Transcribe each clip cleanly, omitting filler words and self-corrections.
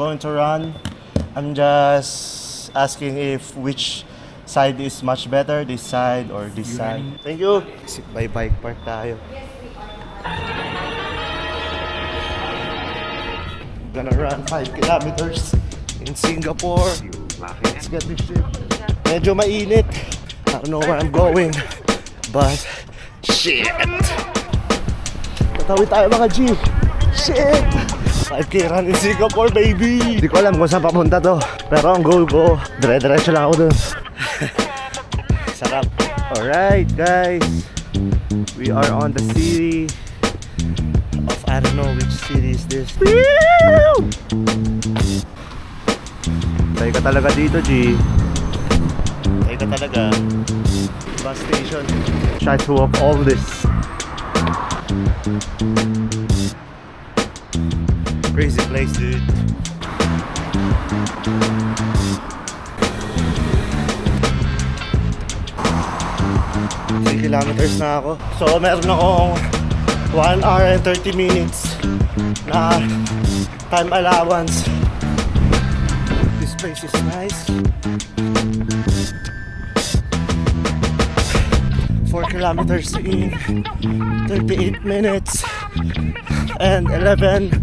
Going to run. I'm just asking if which side is much better, this side or this side. Thank you. Sit by bike park tayo. Gonna run 5 kilometers in Singapore. Let's get this shit. Medyo mainit. I don't know where I'm going, but shit. Tatawid tayo mga G. Shit. 5K run in Singapore, baby. Hindi ko alam kung saan papunta to, pero ang goal ko, dire-diretso lang ako dun. Sarap. Alright guys, we are on the city of, I don't know which city is this. Tayo ka talaga dito, G. Tayo ka talaga. Bus station. Try to walk all this. Crazy place, dude. Kilometers na ako. So meron akong 1 hour and 30 minutes na time allowance. This place is nice. 4 kilometers in 38 minutes and 11:40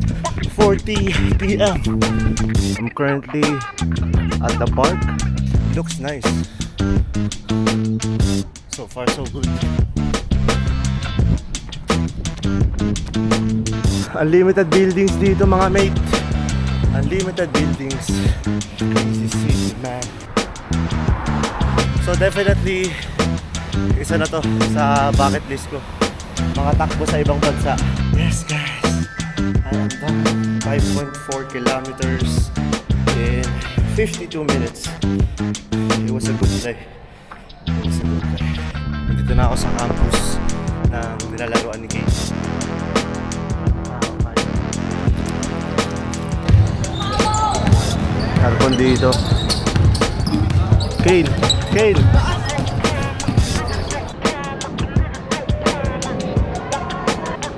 p.m. I'm currently at the park. Looks nice. So far so good. Unlimited buildings dito mga mate. Unlimited buildings. Crazy city, man. So definitely isa na to sa bucket list ko. Mga takbo sa ibang bansa. Yes guys, I am done 5.4 kilometers in 52 minutes. It was a good day. It was a good day. Dito na ako sa campus ng nilalaroan ni Kate. Carbon dito. Kane! Kane!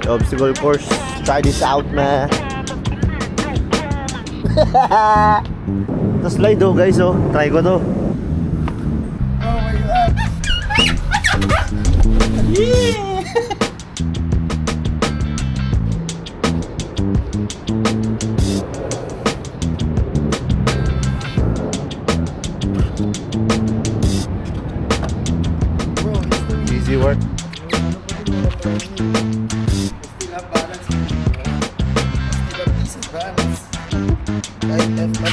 The obstacle course. Try this out, man. The slide oh guys oh. Try ko to. Easy work. Still have balance. Still have decent balance. Kahit F-up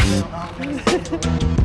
na yung